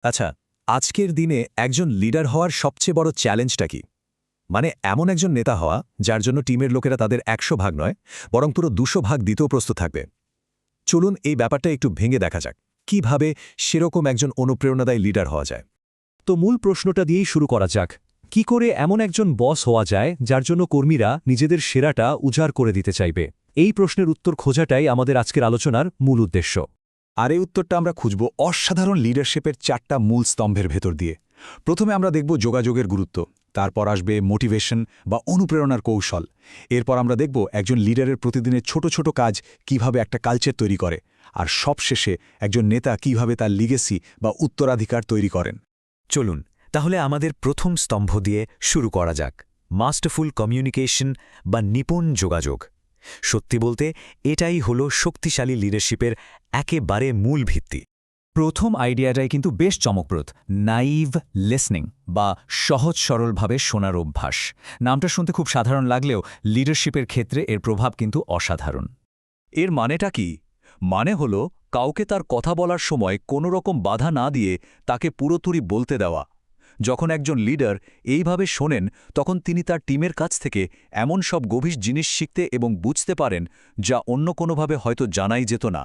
আচ্ছা, আজকের দিনে একজন লিডার হওয়ার সবচেয়ে বড় চ্যালেঞ্জটা কি? মানে এমন একজন নেতা হওয়া যার জন্য টিমের লোকেরা তাদের ১০০ ভাগ নয়, বরং পুরো ২০০ ভাগ দিতেও প্রস্তুত থাকবে। চলুন এই ব্যাপারটা একটু ভেঙে দেখা যাক, কিভাবে সেরকম একজন অনুপ্রেরণাদায়ী লিডার হওয়া যায়। তো মূল প্রশ্নটা দিয়েই শুরু করা যাক। কি করে এমন একজন বস হওয়া যায় যার জন্য কর্মীরা নিজেদের সেরাটা উজাড় করে দিতে চাইবে? এই প্রশ্নের উত্তর খোঁজাটাই আমাদের আজকের আলোচনার মূল উদ্দেশ্য। আর এই উত্তরটা আমরা খুঁজব অসাধারণ লিডারশিপের ৪টা মূল স্তম্ভের ভেতর দিয়ে। প্রথমে আমরা দেখব যোগাযোগের গুরুত্ব, তারপর আসবে মোটিভেশন বা অনুপ্রেরণার কৌশল। এরপর আমরা দেখব একজন লিডারের প্রতিদিনের ছোট ছোট কাজ কিভাবে একটা কালচার তৈরি করে, আর সবশেষে একজন নেতা কিভাবে তার লিগেসি বা উত্তরাধিকার তৈরি করেন। চলুন তাহলে আমাদের প্রথম স্তম্ভ দিয়ে শুরু করা যাক, মাস্টারফুল কমিউনিকেশন বা নিপুণ যোগাযোগ। সত্যি বলতে এটাই হলো শক্তিশালী লিডারশিপের একেবারে মূল ভিত্তি। প্রথম আইডিয়াটাই কিন্তু বেশ চমকপ্রদ, নাইভ লিসনিং বা সহজ সরলভাবে শোনার অভ্যাস। নামটা শুনতে খুব সাধারণ লাগলেও লিডারশিপের ক্ষেত্রে এর প্রভাব কিন্তু অসাধারণ। এর মানেটা কি? মানে হলো কাউকে তার কথা বলার সময় কোনো রকম বাধা না দিয়ে তাকে পুরোপুরি বলতে দেওয়া। যখন একজন লিডার এইভাবে শোনেন, তখন তিনি তার টিমের কাছ থেকে এমন সব গভীর জিনিস শিখতে এবং বুঝতে পারেন যা অন্য কোনোভাবে হয়তো জানাই যেত না।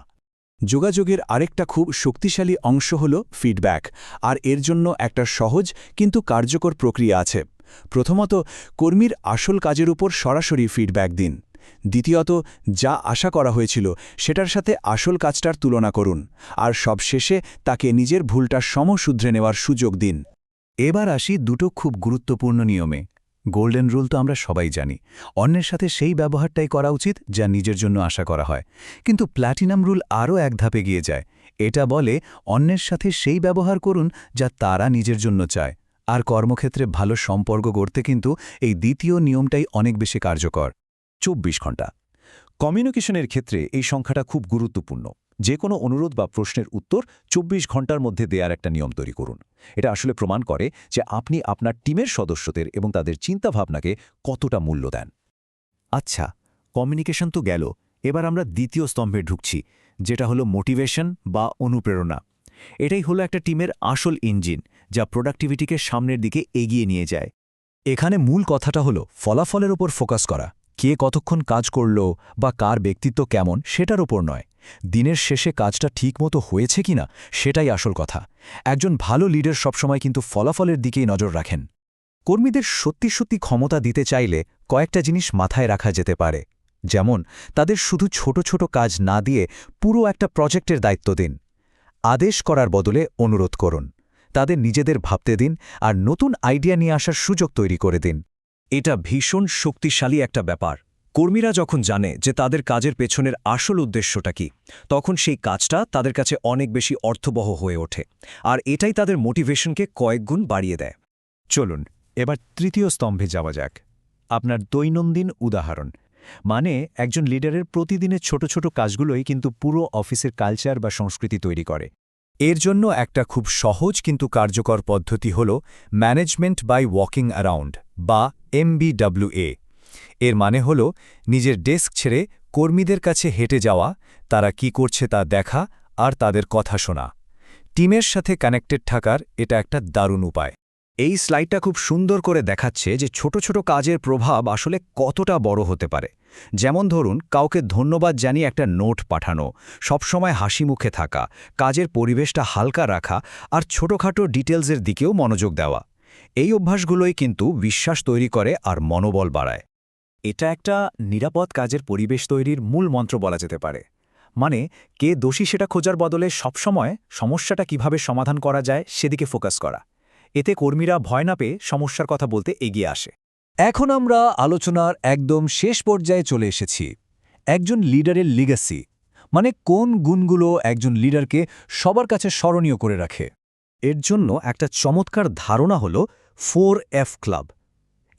যোগাযোগের আরেকটা খুব শক্তিশালী অংশ হল ফিডব্যাক, আর এর জন্য একটা সহজ কিন্তু কার্যকর প্রক্রিয়া আছে। প্রথমত, কর্মীর আসল কাজের উপর সরাসরি ফিডব্যাক দিন। দ্বিতীয়ত, যা আশা করা হয়েছিল সেটার সাথে আসল কাজটার তুলনা করুন। আর সবশেষে তাকে নিজের ভুলটা শুধরে নেওয়ার সুযোগ দিন। এবার আসি দুটো খুব গুরুত্বপূর্ণ নিয়মে। গোল্ডেন রুল তো আমরা সবাই জানি, অন্যের সাথে সেই ব্যবহারটাই করা উচিত যা নিজের জন্য আশা করা হয়। কিন্তু প্ল্যাটিনাম রুল আরও এক ধাপে গিয়ে যায়। এটা বলে অন্যের সাথে সেই ব্যবহার করুন যা তারা নিজের জন্য চায়। আর কর্মক্ষেত্রে ভালো সম্পর্ক গড়তে কিন্তু এই দ্বিতীয় নিয়মটাই অনেক বেশি কার্যকর। ২৪ ঘন্টা কমিউনিকেশনের ক্ষেত্রে এই সংখ্যাটা খুব গুরুত্বপূর্ণ। যে কোনো অনুরোধ বা প্রশ্নের উত্তর ২৪ ঘন্টার মধ্যে দেওয়ার একটা নিয়ম তৈরি করুন। এটা আসলে প্রমাণ করে যে আপনি আপনার টিমের সদস্যদের এবং তাদের চিন্তাভাবনাকে কতটা মূল্য দেন। আচ্ছা, কমিউনিকেশন তো গেল, এবার আমরা দ্বিতীয় স্তম্ভে ঢুকছি, যেটা হলো মোটিভেশন বা অনুপ্রেরণা। এটাই হলো একটা টিমের আসল ইঞ্জিন, যা প্রোডাক্টিভিটিকে সামনের দিকে এগিয়ে নিয়ে যায়। এখানে মূল কথাটা হলো ফলাফলের ওপর ফোকাস করা। কে কতক্ষণ কাজ করল বা কার ব্যক্তিত্ব কেমন সেটার ওপর নয়, দিনের শেষে কাজটা ঠিকমতো হয়েছে কিনা সেটাই আসল কথা। একজন ভালো লিডার সবসময় কিন্তু ফলাফলের দিকেই নজর রাখেন। কর্মীদের সত্যি সত্যি ক্ষমতা দিতে চাইলে কয়েকটা জিনিস মাথায় রাখা যেতে পারে। যেমন, তাদের শুধু ছোট ছোট কাজ না দিয়ে পুরো একটা প্রজেক্টের দায়িত্ব দিন। আদেশ করার বদলে অনুরোধ করুন। তাদের নিজেদের ভাবতে দিন আর নতুন আইডিয়া নিয়ে আসার সুযোগ তৈরি করে দিন। এটা ভীষণ শক্তিশালী একটা ব্যাপার। কর্মীরা যখন জানে যে তাদের কাজের পেছনের আসল উদ্দেশ্যটা কি, তখন সেই কাজটা তাদের কাছে অনেক বেশি অর্থবহ হয়ে ওঠে, আর এটাই তাদের মোটিভেশনকে কয়েকগুণ বাড়িয়ে দেয়। চলুন এবার তৃতীয় স্তম্ভে যাওয়া যাক, আপনার দৈনন্দিন উদাহরণ। মানে একজন লিডারের প্রতিদিনের ছোট ছোট কাজগুলোই কিন্তু পুরো অফিসের কালচার বা সংস্কৃতি তৈরি করে। এর জন্য একটা খুব সহজ কিন্তু কার্যকর পদ্ধতি হল ম্যানেজমেন্ট বাই ওয়াকিং অ্যারাউন্ড বা MBWA। এর মানে হল নিজের ডেস্ক ছেড়ে কর্মীদের কাছে হেঁটে যাওয়া, তারা কি করছে তা দেখা আর তাদের কথা শোনা। টিমের সাথে কানেক্টেড থাকার এটা একটা দারুণ উপায়। এই স্লাইডটা খুব সুন্দর করে দেখাচ্ছে যে ছোট ছোট কাজের প্রভাব আসলে কতটা বড় হতে পারে। যেমন ধরুন, কাউকে ধন্যবাদ জানিয়ে একটা নোট পাঠানো, সবসময় হাসি মুখে থাকা, কাজের পরিবেশটা হালকা রাখা আর ছোটখাটো ডিটেলসের দিকেও মনোযোগ দেওয়া। এই অভ্যাসগুলোই কিন্তু বিশ্বাস তৈরি করে আর মনোবল বাড়ায়। এটা একটা নিরাপদ কাজের পরিবেশ তৈরির মূল মন্ত্র বলা যেতে পারে। মানে কে দোষী সেটা খোঁজার বদলে সবসময় সমস্যাটা কিভাবে সমাধান করা যায় সেদিকে ফোকাস করা। এতে কর্মীরা ভয় না পেয়ে সমস্যার কথা বলতে এগিয়ে আসে। এখন আমরা আলোচনার একদম শেষ পর্যায়ে চলে এসেছি, একজন লিডারের লিগ্যাসি। মানে কোন গুণগুলো একজন লিডারকে সবার কাছে স্মরণীয় করে রাখে। এর জন্য একটা চমৎকার ধারণা হল 4F ক্লাব।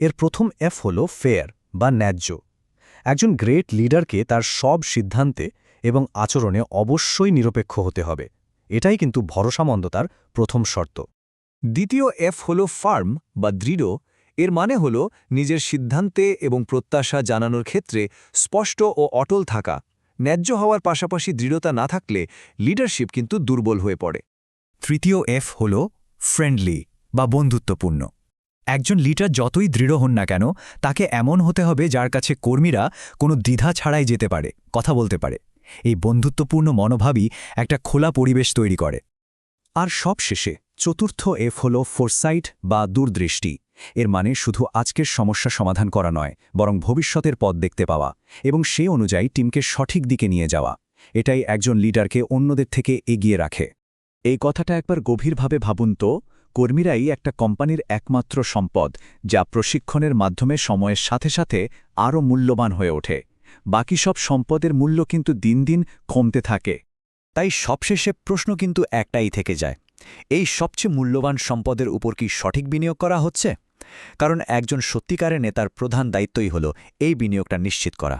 এর প্রথম F হল ফেয়ার বা ন্যায্য। একজন গ্রেট লিডারকে তার সব সিদ্ধান্তে এবং আচরণে অবশ্যই নিরপেক্ষ হতে হবে। এটাই কিন্তু ভরসামন্দতার প্রথম শর্ত। দ্বিতীয় F হল ফার্ম বা দৃঢ়। এর মানে হল নিজের সিদ্ধান্তে এবং প্রত্যাশা জানানোর ক্ষেত্রে স্পষ্ট ও অটল থাকা। ন্যায্য হওয়ার পাশাপাশি দৃঢ়তা না থাকলে লিডারশিপ কিন্তু দুর্বল হয়ে পড়ে। তৃতীয় এফ হল ফ্রেন্ডলি বা বন্ধুত্বপূর্ণ। একজন লিডার যতই দৃঢ় হন না কেন, তাকে এমন হতে হবে যার কাছে কর্মীরা কোনো দ্বিধা ছাড়াই যেতে পারে, কথা বলতে পারে। এই বন্ধুত্বপূর্ণ মনোভাবই একটা খোলা পরিবেশ তৈরি করে। আর সবশেষে চতুর্থ এফ হল ফোরসাইট বা দূরদৃষ্টি। এর মানে শুধু আজকের সমস্যা সমাধান করা নয়, বরং ভবিষ্যতের পথ দেখতে পাওয়া এবং সেই অনুযায়ী টিমকে সঠিক দিকে নিয়ে যাওয়া। এটাই একজন লিডারকে অন্যদের থেকে এগিয়ে রাখে। এই কথাটা একবার গভীরভাবে ভাবুন তো, কর্মীরাই একটা কোম্পানির একমাত্র সম্পদ, যা প্রশিক্ষণের মাধ্যমে সময়ের সাথে সাথে আরও মূল্যবান হয়ে ওঠে। বাকি সব সম্পদের মূল্য কিন্তু দিন দিন কমতে থাকে। তাই সবশেষে প্রশ্ন কিন্তু একটাই থেকে যায়, এই সবচেয়ে মূল্যবান সম্পদের উপর কি সঠিক বিনিয়োগ করা হচ্ছে? কারণ একজন সত্যিকারের নেতার প্রধান দায়িত্বই হল এই বিনিয়োগটা নিশ্চিত করা।